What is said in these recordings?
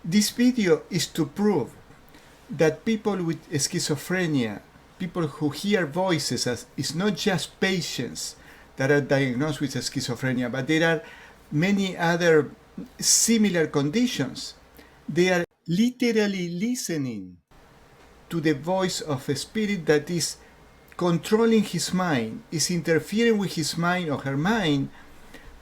This video is to prove that people with schizophrenia, people who hear voices, it's not just patients that are diagnosed with schizophrenia, but there are many other similar conditions. They are literally listening to the voice of a spirit that is controlling his mind, is interfering with his mind or her mind,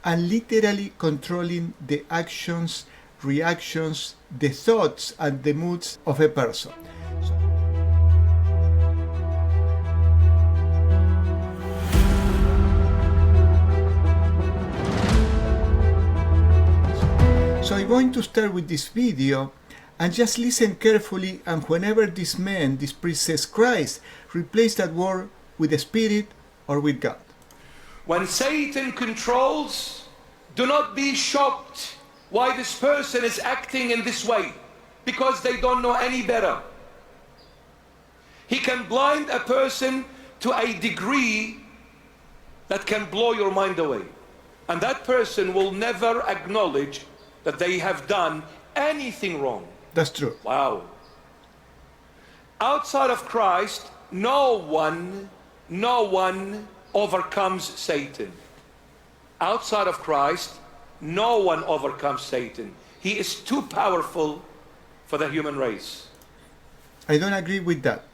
and literally controlling the actions, reactions, the thoughts, and the moods of a person. So I'm going to start with this video, and just listen carefully, and whenever this man, this priest says Christ, replace that word with the Spirit or with God. When Satan controls, do not be shocked why this person is acting in this way, because they don't know any better. He can blind a person to a degree that can blow your mind away. And that person will never acknowledge that they have done anything wrong. That's true. Wow. Outside of Christ, no one overcomes Satan. Outside of Christ, no one overcomes Satan. He is too powerful for the human race. I don't agree with that,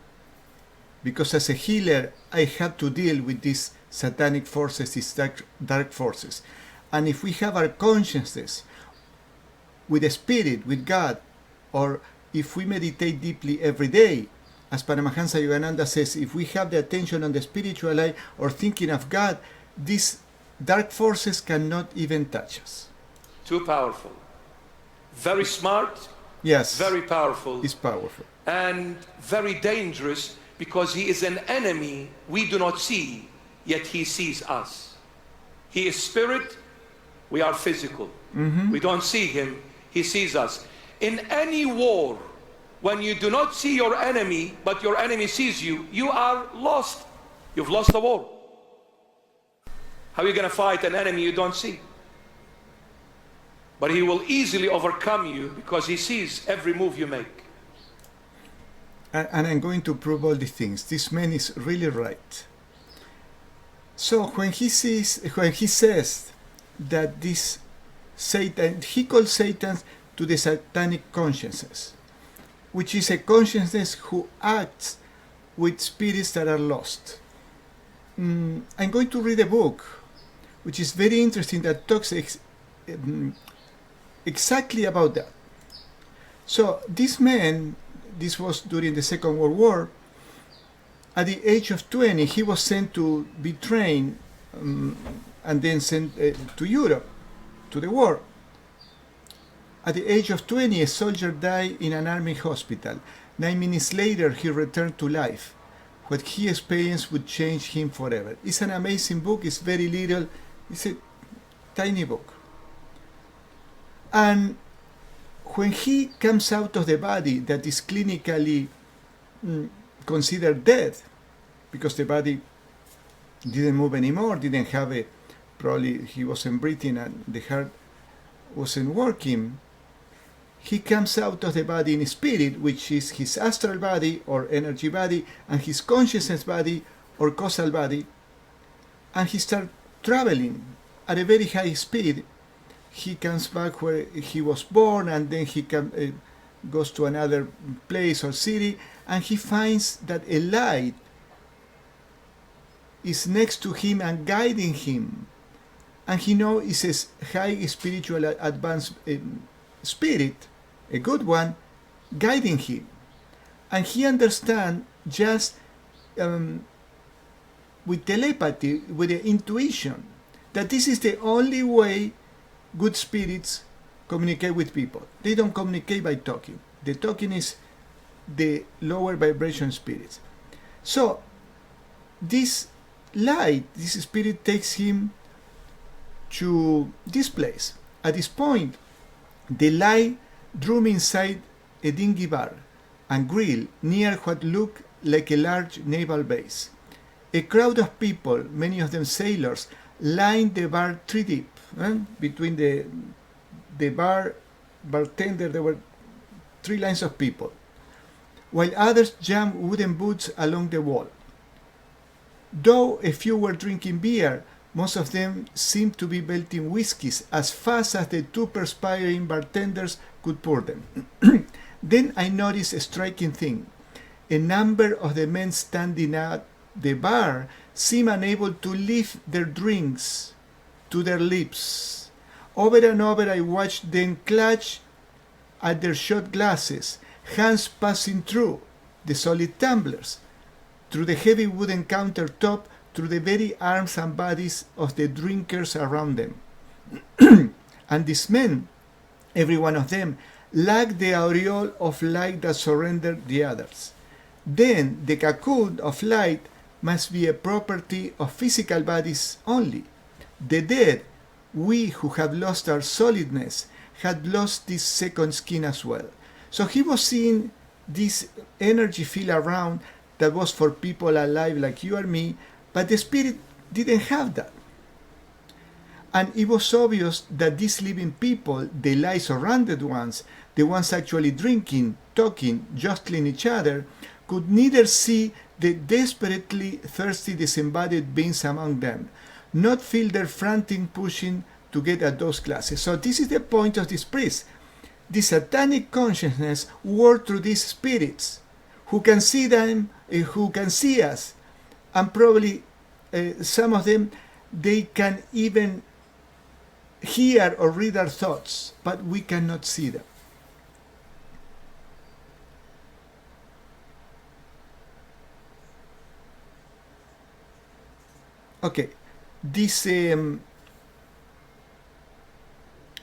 because as a healer, I had to deal with these satanic forces, these dark forces. And if we have our consciousness with the Spirit, with God, or if we meditate deeply every day, as Paramahansa Yogananda says, if we have the attention on the spiritual life or thinking of God, these dark forces cannot even touch us. Too powerful. Very smart. Yes. Very powerful. He's powerful. And very dangerous, because he is an enemy we do not see, yet he sees us. He is spirit, we are physical. We don't see him, he sees us. In any war, when you do not see your enemy, but your enemy sees you, you are lost. You've lost the war. How are you going to fight an enemy you don't see? But he will easily overcome you because he sees every move you make. And I'm going to prove all these things. This man is really right. So when he says that this Satan, he calls Satan to the satanic consciousness, which is a consciousness who acts with spirits that are lost. I'm going to read a book which is very interesting, that talks exactly about that. So this man, this was during the Second World War, at the age of 20 he was sent to be trained and then sent to Europe, to the war. At the age of 20, a soldier died in an army hospital. 9 minutes later, he returned to life. What he experienced would change him forever. It's an amazing book. It's very little. It's a tiny book. And when he comes out of the body that is clinically considered dead, because the body didn't move anymore, didn't have a, probably he wasn't breathing and the heart wasn't working, he comes out of the body in spirit, which is his astral body or energy body, and his consciousness body or causal body, and he starts traveling at a very high speed. He comes back where he was born, and then he goes to another place or city, and he finds that a light is next to him and guiding him. And he knows it's a high spiritual advanced spirit, a good one, guiding him. And he understands just with telepathy, with the intuition, that this is the only way good spirits communicate with people. They don't communicate by talking. The talking is the lower vibration spirits. So this light, this spirit takes him to this place. At this point, the light drew me inside a dingy bar and grill near what looked like a large naval base. A crowd of people, many of them sailors, lined the bar 3 deep. Between the bartender, there were three lines of people, while others jammed wooden boots along the wall. Though a few were drinking beer, most of them seemed to be belting whiskeys as fast as the two perspiring bartenders could pour them. Then I noticed a striking thing. A number of the men standing at the bar seemed unable to lift their drinks to their lips. Over and over I watched them clutch at their shot glasses, hands passing through the solid tumblers, through the heavy wooden countertop, through the very arms and bodies of the drinkers around them. And these men, every one of them, lacked the aureole of light that surrendered the others. Then the cocoon of light must be a property of physical bodies only. The dead, we who have lost our solidness, had lost this second skin as well. So he was seeing this energy field around that was for people alive like you or me, but the spirit didn't have that. And it was obvious that these living people, the light-surrounded ones, the ones actually drinking, talking, jostling each other, could neither see the desperately thirsty disembodied beings among them, not feel their frantic pushing to get at those classes. So this is the point of this priest. The satanic consciousness worked through these spirits, who can see them, who can see us, and probably some of them, they can even hear or read our thoughts, but we cannot see them. Okay, this it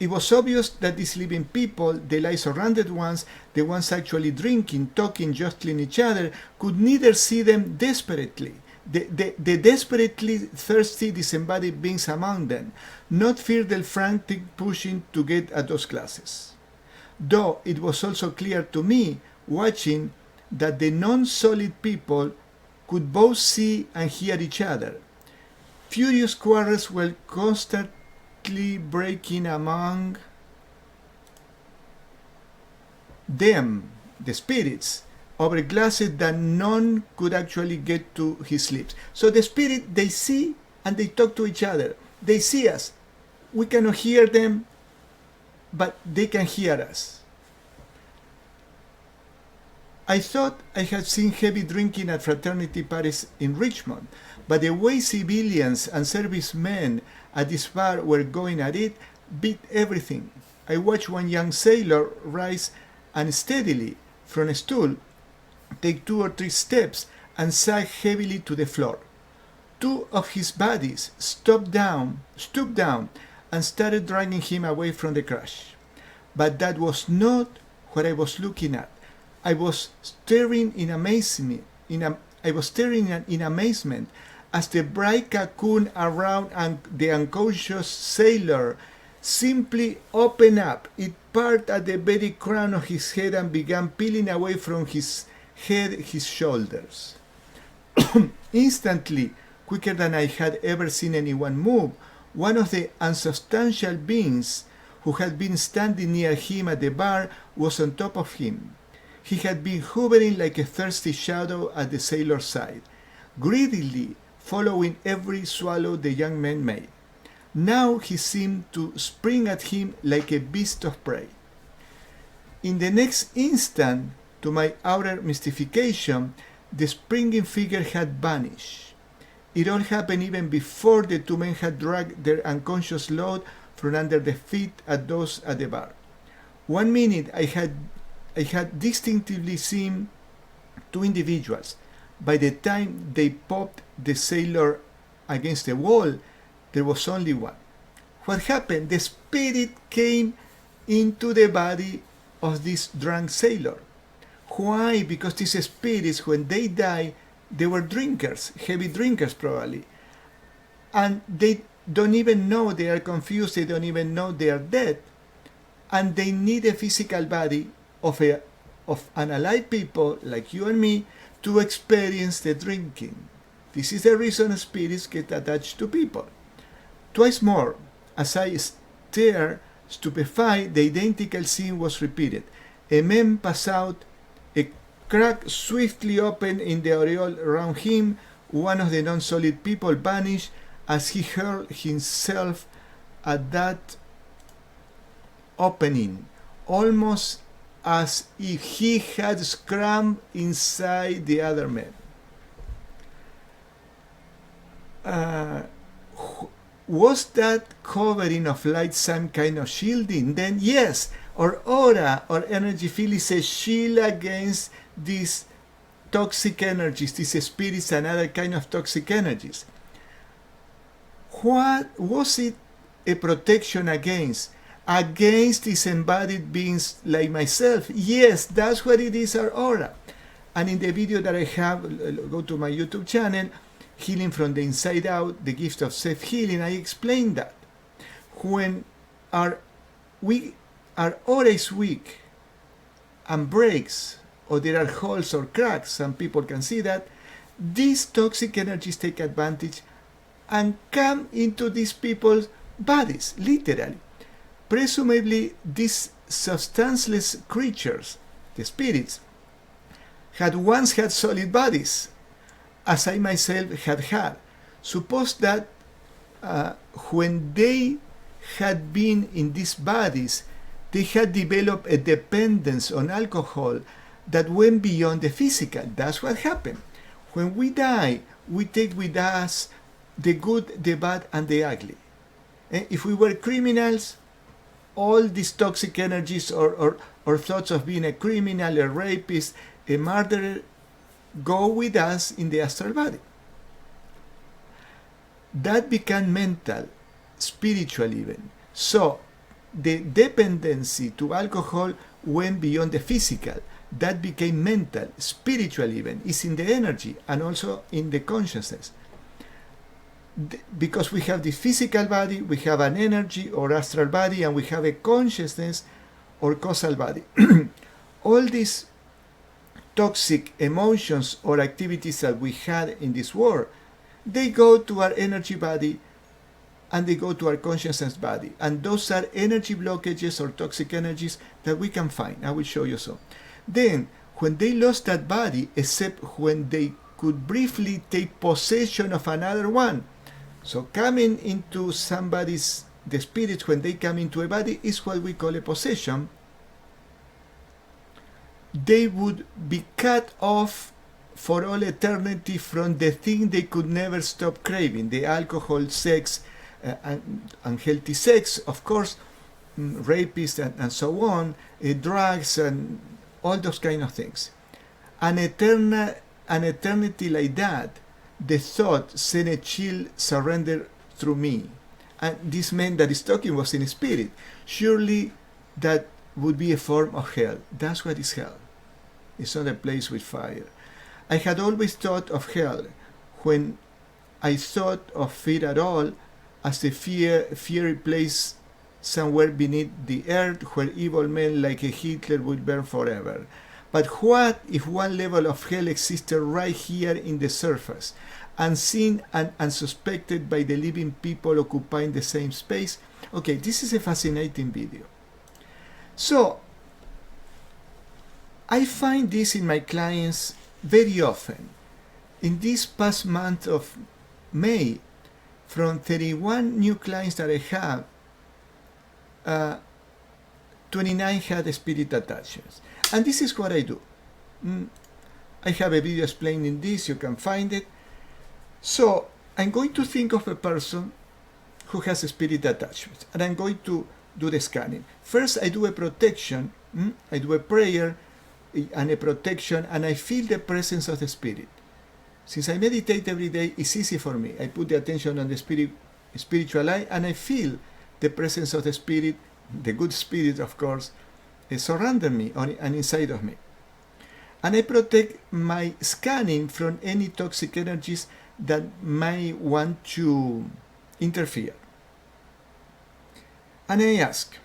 was obvious that these living people, the light-surrounded ones, the ones actually drinking, talking, jostling each other, could neither see them desperately, the desperately thirsty disembodied beings among them, not fear the frantic pushing to get at those classes. Though it was also clear to me, watching, that the non-solid people could both see and hear each other. Furious quarrels were constantly breaking among them, the spirits, over glasses that none could actually get to his lips. So the spirit, they see and they talk to each other. They see us. We cannot hear them, but they can hear us. I thought I had seen heavy drinking at fraternity parties in Richmond, but the way civilians and servicemen at this bar were going at it beat everything. I watched one young sailor rise unsteadily from a stool, take 2 or 3 steps, and sag heavily to the floor. 2 of his buddies stooped down, and started dragging him away from the crash. But that was not what I was looking at. I was staring in amazement as the bright cocoon around the unconscious sailor simply opened up. It parted at the very crown of his head and began peeling away from his head his shoulders. Instantly, quicker than I had ever seen anyone move, one of the unsubstantial beings who had been standing near him at the bar was on top of him. He had been hovering like a thirsty shadow at the sailor's side, greedily following every swallow the young man made. Now he seemed to spring at him like a beast of prey. In the next instant, to my utter mystification, the springing figure had vanished. It all happened even before the 2 men had dragged their unconscious load from under the feet of those at the bar. 1 minute I had distinctively seen 2 individuals. By the time they popped the sailor against the wall, there was only 1. What happened? The spirit came into the body of this drunk sailor. Why? Because these spirits, when they die, they were drinkers, heavy drinkers probably. And they don't even know, they are confused, they don't even know they are dead. And they need a physical body of an alive people like you and me to experience the drinking. This is the reason spirits get attached to people. Twice more, as I stared stupefied, the identical scene was repeated. A man passed out, a crack swiftly opened in the aureole around him. One of the non-solid people vanished as he hurled himself at that opening, almost as if he had scrambled inside the other man. Was that covering of light some kind of shielding? Then yes, our aura or energy field is a shield against these toxic energies, these spirits and other kind of toxic energies. What was it a protection against? Against disembodied beings like myself. Yes, that's what it is, our aura. And in the video that I have, go to my YouTube channel, Healing from the Inside Out, the gift of self-healing, I explained that. When our aura is weak and breaks, or there are holes or cracks, some people can see that, these toxic energies take advantage and come into these people's bodies, literally. Presumably, these substanceless creatures, the spirits, had once had solid bodies, as I myself had. Suppose that when they had been in these bodies, they had developed a dependence on alcohol that went beyond the physical. That's what happened. When we die, we take with us the good, the bad, and the ugly. If we were criminals, all these toxic energies or thoughts of being a criminal, a rapist, a murderer, go with us in the astral body. That became mental, spiritual even. So the dependency to alcohol went beyond the physical. That became mental, spiritual even. It's in the energy and also in the consciousness. Because we have the physical body, we have an energy or astral body, and we have a consciousness or causal body. All these toxic emotions or activities that we had in this world, they go to our energy body and they go to our consciousness body. And those are energy blockages or toxic energies that we can find. I will show you some. Then, when they lost that body, except when they could briefly take possession of another one. So coming into somebody's, the spirits, when they come into a body, is what we call a possession. They would be cut off for all eternity from the thing they could never stop craving, the alcohol, sex, unhealthy sex, of course, rapists and so on, drugs and all those kind of things. An eternity like that, the thought sent a chill surrender through me. And this man that is talking was in spirit. Surely that would be a form of hell. That's what is hell. It's not a place with fire. I had always thought of hell when I thought of fear at all as a fiery place somewhere beneath the earth where evil men like a Hitler would burn forever. But what if one level of hell existed right here in the surface, unseen and unsuspected by the living people occupying the same space? Okay, this is a fascinating video. So, I find this in my clients very often. In this past month of May, from 31 new clients that I have, 29 had spirit attachments. And this is what I do. I have a video explaining this, you can find it. So, I'm going to think of a person who has a spirit attachment, and I'm going to do the scanning. First, I do a protection, I do a prayer and a protection, and I feel the presence of the spirit. Since I meditate every day, it's easy for me. I put the attention on the spiritual eye, and I feel the presence of the spirit, the good spirit, of course, surrounding me and inside of me. And I protect my scanning from any toxic energies that may want to interfere. And I ask,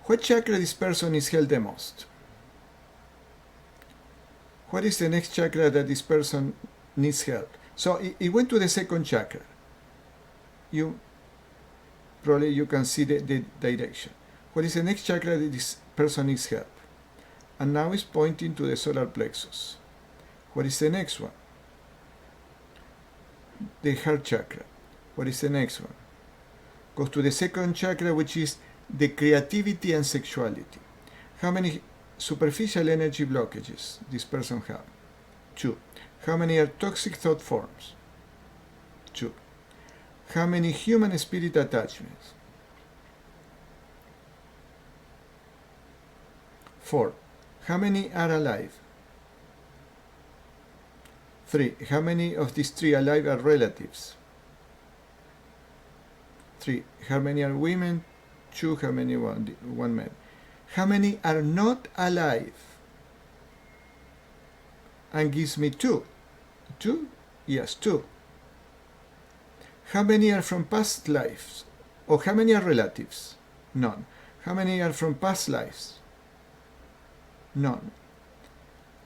what chakra this person is held the most? What is the next chakra that this person needs help? So it went to the second chakra. You can see the direction. What is the next chakra that this person needs help? And now it's pointing to the solar plexus. What is the next one? The heart chakra. What is the next one? Goes to the second chakra, which is the creativity and sexuality. How many superficial energy blockages this person have? 2. How many are toxic thought forms? 2. How many human spirit attachments? 4. How many are alive? 3. How many of these 3 alive are relatives? 3. How many are women? 2. How many one man? How many are not alive? And gives me 2. 2? Yes, 2. How many are from past lives? Or how many are relatives? None. How many are from past lives? None.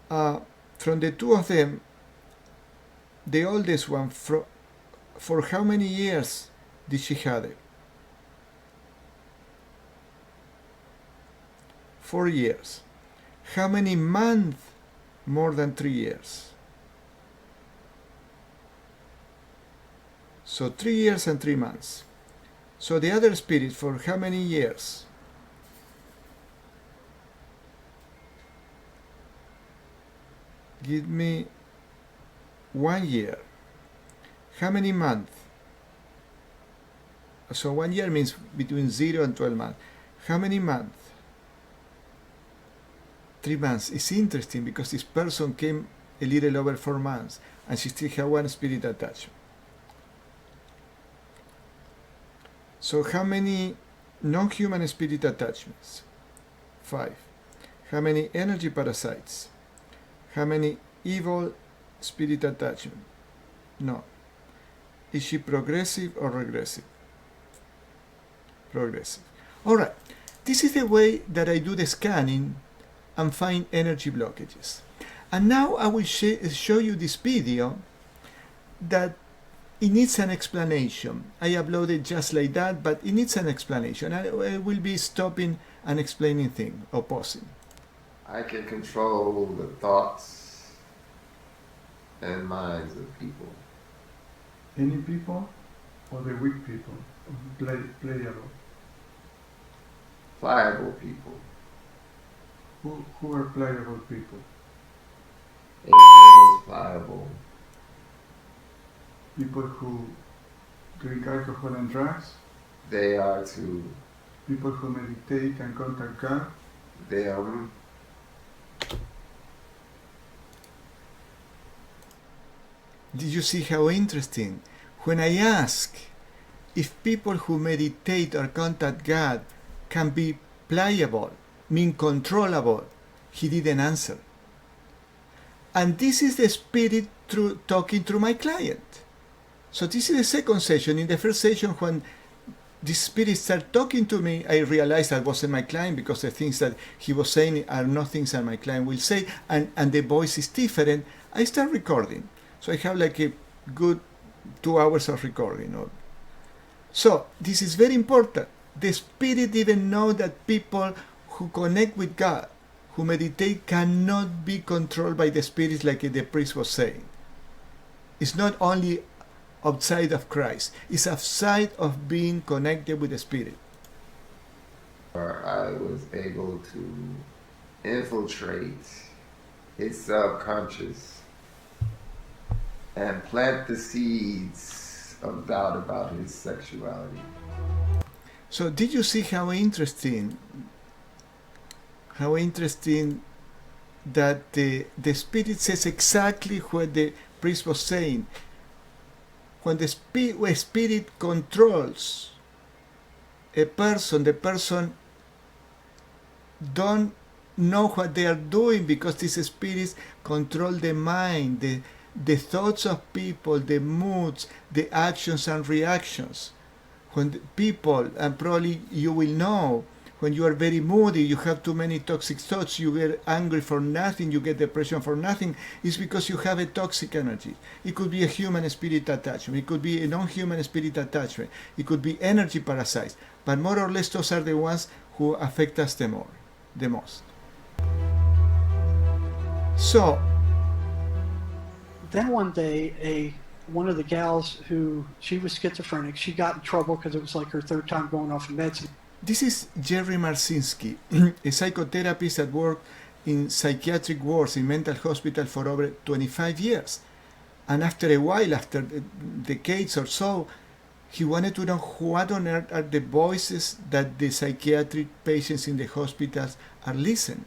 From the 2 of them, the oldest one, for how many years did she have it? 4 years. How many months more than 3 years? So 3 years and 3 months. So the other spirit, for how many years? Give me 1 year. How many months? So 1 year means between 0 and 12 months. How many months? 3 months. It's interesting because this person came a little over 4 months and she still had 1 spirit attachment. So how many non-human spirit attachments? 5. How many energy parasites? How many evil spirit attachment? No. Is she progressive or regressive? Progressive. Alright, this is the way that I do the scanning and find energy blockages. And now I will show you this video that it needs an explanation. I uploaded just like that, but it needs an explanation. I will be stopping and explaining things or pausing. I can control the thoughts and minds of people. Any people or the weak people? Playable. Pliable people. Who are playable people? Anything is pliable. People who drink alcohol and drugs? They are too. People who meditate and contact God? They are. Did you see how interesting? When I ask if people who meditate or contact God can be pliable, mean controllable, he didn't answer. And this is the spirit talking through my client. So this is the second session. In the first session, when the spirit started talking to me, I realized that wasn't my client because the things that he was saying are not things that my client will say, and the voice is different. I start recording. So I have like a good 2 hours of recording. So this is very important. The spirit even know that people who connect with God, who meditate, cannot be controlled by the spirits like the priest was saying. It's not only outside of Christ, it's outside of being connected with the spirit. I was able to infiltrate his subconscious and plant the seeds of doubt about his sexuality. So did you see how interesting that the spirit says exactly what the priest was saying? When the spirit controls a person, the person don't know what they are doing because these spirits control the mind, the thoughts of people, the moods, the actions and reactions. When the people, and probably you will know, when you are very moody, you have too many toxic thoughts, you get angry for nothing, you get depression for nothing, it's because you have a toxic energy. It could be a human spirit attachment, it could be a non-human spirit attachment, it could be energy parasites, but more or less those are the ones who affect us the most. So, then one day, one of the gals she was schizophrenic, she got in trouble because it was like her third time going off of meds. this is Jerry Marzinsky, a psychotherapist that worked in psychiatric wards in mental hospital for over 25 years. And after a while, after decades or so, he wanted to know what on earth are the voices that the psychiatric patients in the hospitals are listening.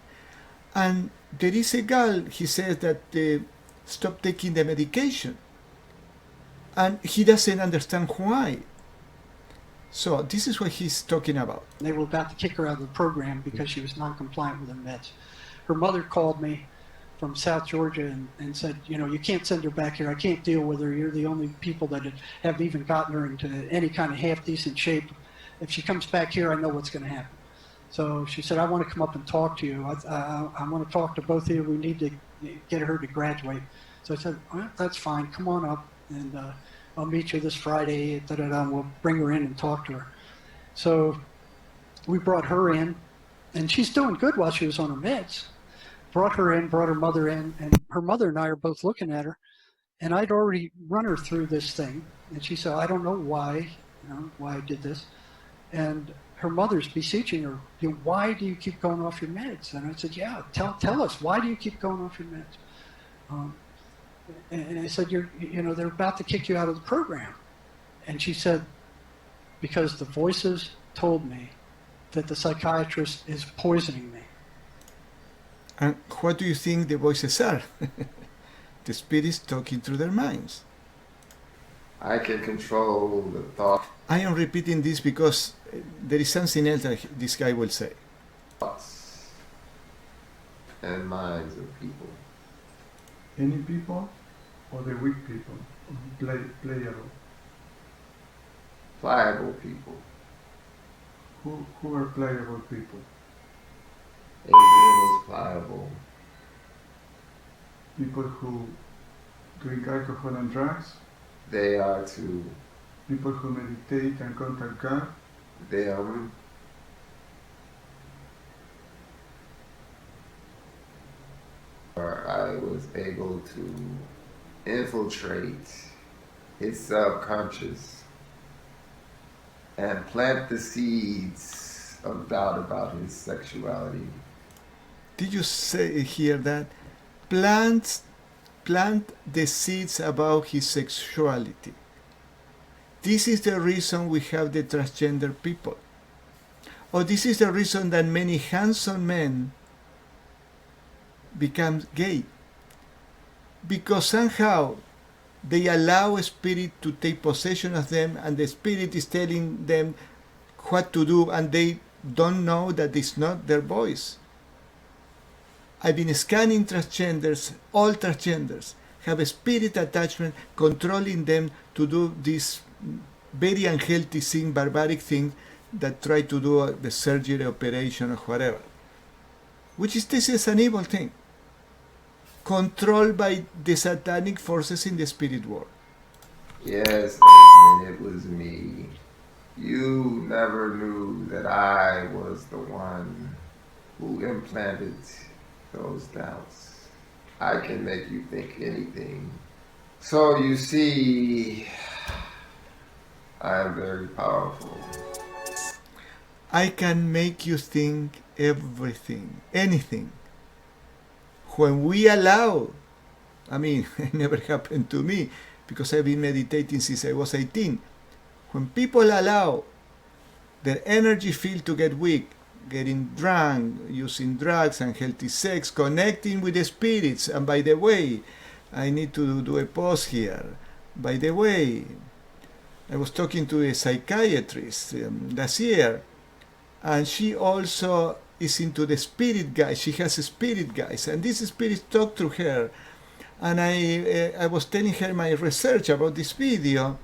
And there is a girl, he says, that stopped taking the medication. And he doesn't understand why. So this is what he's talking about. They were about to kick her out of the program because she was non-compliant with her meds. Her mother called me from South Georgia and said, you can't send her back here. I can't deal with her. You're the only people that have even gotten her into any kind of half-decent shape. If she comes back here, I know what's going to happen. So she said, I want to come up and talk to you. I want to talk to both of you. We need to get her to graduate. So I said, well, that's fine. Come on up, and I'll meet you this Friday. We'll bring her in and talk to her. So we brought her in, and she's doing good while she was on her meds. Brought her in, brought her mother in, and her mother and I are both looking at her. And I'd already run her through this thing. And she said, I don't know why I did this. And her mother's beseeching her, why do you keep going off your meds? And I said, yeah, tell us, why do you keep going off your meds? And I said, they're about to kick you out of the program. And she said, because the voices told me that the psychiatrist is poisoning me. And what do you think the voices are? The spirits talking through their minds. I can control the thought. I am repeating this because there is something else that this guy will say. Thoughts and minds of people. Any people or the weak people? Playable. Pliable people. Who are playable people? Everyone is pliable. People who drink alcohol and drugs? They are too. People who meditate and contact God? They are. I was able to infiltrate his subconscious and plant the seeds of doubt about his sexuality. Did you say here that plant the seeds about his sexuality? This is the reason we have the transgender people. Or this is the reason that many handsome men become gay. Because somehow they allow a spirit to take possession of them, and the spirit is telling them what to do, and they don't know that it's not their voice. I've been scanning transgenders. All transgenders have a spirit attachment controlling them to do this very unhealthy thing, barbaric thing, that try to do the surgery, operation, or whatever. This is an evil thing, controlled by the satanic forces in the spirit world. Yes, and it was me. You never knew that I was the one who implanted those doubts. I can make you think anything. So you see, I am very powerful. I can make you think everything, anything. When we allow, it never happened to me because I've been meditating since I was 18. When people allow their energy field to get weak, getting drunk, using drugs, unhealthy sex, connecting with the spirits, and by the way, I need to do a pause here. By the way, I was talking to a psychiatrist last year, and she also is into the spirit guides. She has a spirit guides, and these spirits talk to her. And I was telling her my research about this video,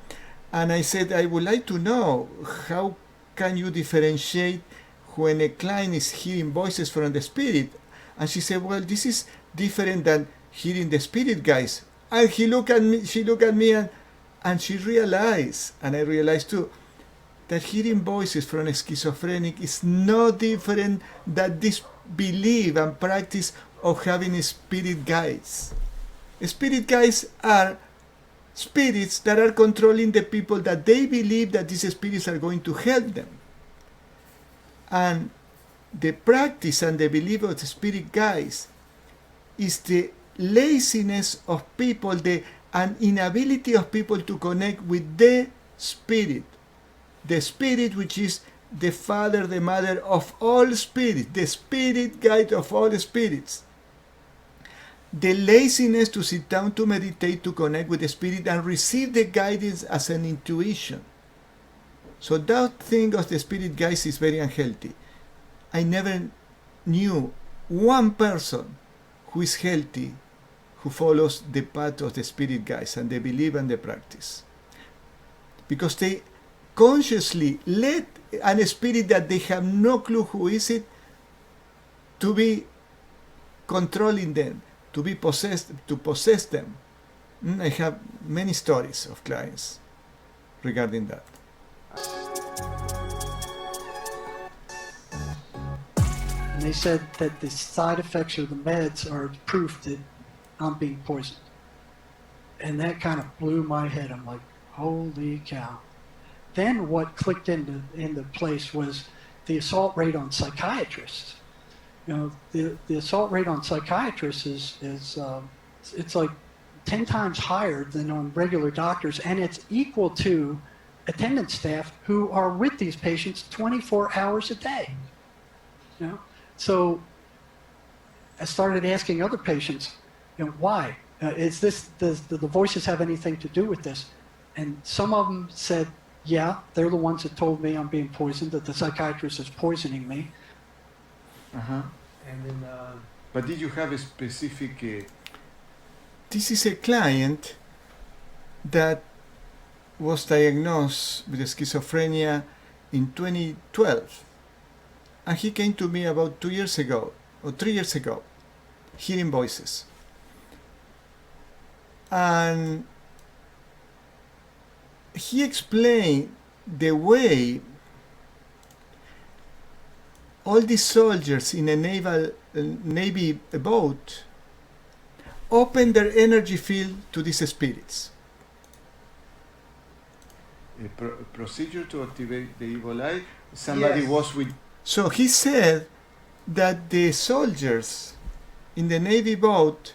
and I said, I would like to know, how can you differentiate when a client is hearing voices from the spirit? And she said, well, this is different than hearing the spirit guides. And she looked at me, and she realized, and I realized too, that hearing voices from a schizophrenic is no different than this belief and practice of having spirit guides. Spirit guides are spirits that are controlling the people that they believe that these spirits are going to help them. And the practice and the belief of the spirit guides is the laziness of people, the an inability of people to connect with the spirit which is the father, the mother of all spirits, the spirit guide of all spirits. The laziness to sit down to meditate, to connect with the spirit and receive the guidance as an intuition. So that thing of the spirit guides is very unhealthy. I never knew one person who is healthy who follows the path of the spirit guides and they believe and they practice. Because they consciously let a spirit that they have no clue who is it to be controlling them, to be possessed, to possess them. I have many stories of clients regarding that. And they said that the side effects of the meds are proof that I'm being poisoned. And that kind of blew my head. I'm like, holy cow. Then what clicked into place was the assault rate on psychiatrists. You know, the assault rate on psychiatrists is it's like 10 times higher than on regular doctors, and it's equal to attendant staff who are with these patients 24 hours a day. You know, so I started asking other patients, you know, why? Is this, does the voices have anything to do with this? And some of them said, yeah, they're the ones that told me I'm being poisoned, that the psychiatrist is poisoning me. Uh-huh. And then, but did you have a specific... This is a client that was diagnosed with schizophrenia in 2012. And he came to me about 2 years ago, or 3 years ago, hearing voices. And he explained the way all these soldiers in a Navy boat open their energy field to these spirits. A procedure to activate the evil eye. Somebody Yes. was with. So he said that the soldiers in the Navy boat,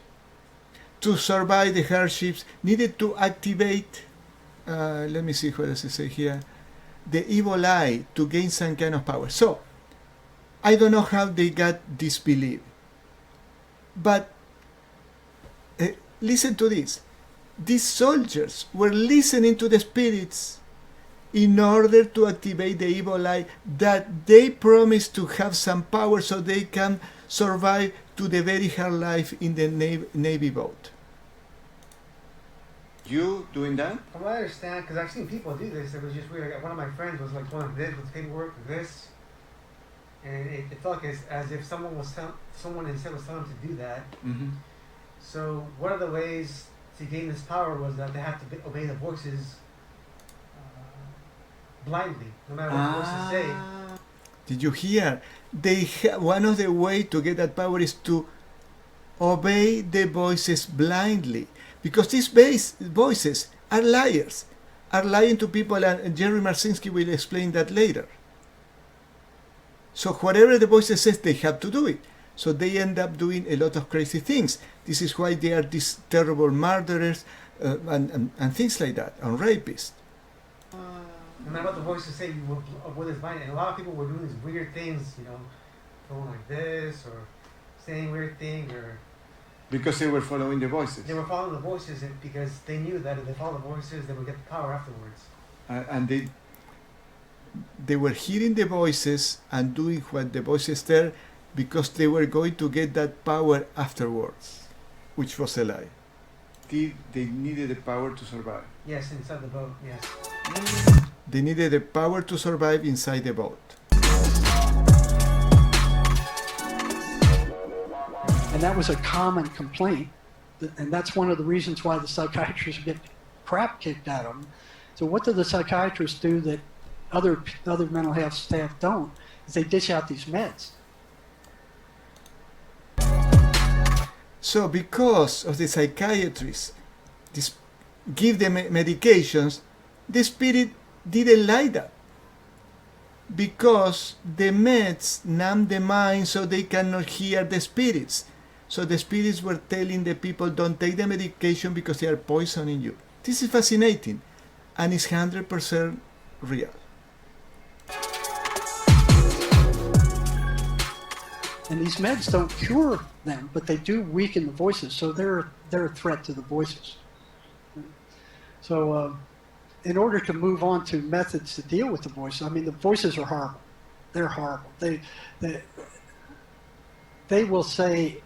to survive the hardships, needed to activate. Let me see what else I say here. The evil eye to gain some kind of power. So I don't know how they got this belief, but listen to this. These soldiers were listening to the spirits in order to activate the evil eye that they promised to have some power so they can survive to the very hard life in the Navy boat. You doing that? From what I understand, because I've seen people do this, it was just weird. One of my friends was like going this with paperwork, this, and it felt like as if someone instead was telling them to do that. Mm-hmm. So one of the ways to gain this power was that they had to obey the voices blindly, no matter what the voices say. Did you hear? One of the ways to get that power is to obey the voices blindly. Because these voices are liars, are lying to people, and Jerry Marzinsky will explain that later. So whatever the voices says, they have to do it. So they end up doing a lot of crazy things. This is why they are these terrible murderers and things like that, and rapists. No matter what the voices say, you will avoid this blind. And a lot of people were doing these weird things, you know, going like this or saying weird things or. Because they were following the voices. They were following the voices because they knew that if they followed the voices, they would get the power afterwards. And they were hearing the voices and doing what the voices tell because they were going to get that power afterwards, which was a lie. They needed the power to survive. Yes, inside the boat, yes. They needed the power to survive inside the boat. And that was a common complaint. And that's one of the reasons why the psychiatrists get crap kicked out of them. So what do the psychiatrists do that other mental health staff don't? Is they dish out these meds. So because of the psychiatrists give them medications, the spirit didn't like that. Because the meds numb the mind so they cannot hear the spirits. So the spirits were telling the people, don't take the medication because they are poisoning you. This is fascinating, and it's 100% real. And these meds don't cure them, but they do weaken the voices, so they're a threat to the voices. So in order to move on to methods to deal with the voices, I mean, the voices are horrible. They're horrible. They will say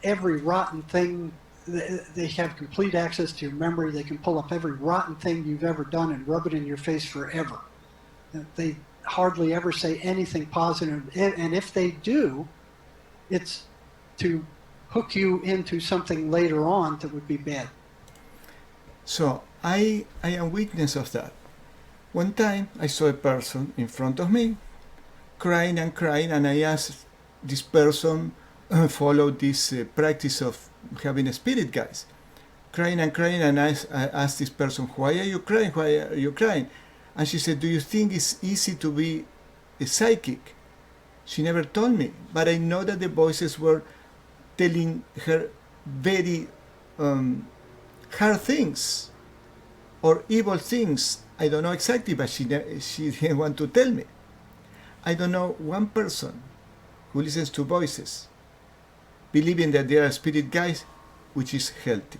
every rotten thing. They have complete access to your memory. They can pull up every rotten thing you've ever done and rub it in your face forever. They hardly ever say anything positive, and if they do, it's to hook you into something later on that would be bad. So I am witness of that. One time I saw a person in front of me crying, and I asked this person follow this practice of having a spirit guides, crying, and I asked this person, why are you crying? And she said, do you think it's easy to be a psychic? She never told me, but I know that the voices were telling her very hard things or evil things. I don't know exactly, but she didn't want to tell me. I don't know one person who listens to voices believing that they are spirit guides, which is healthy.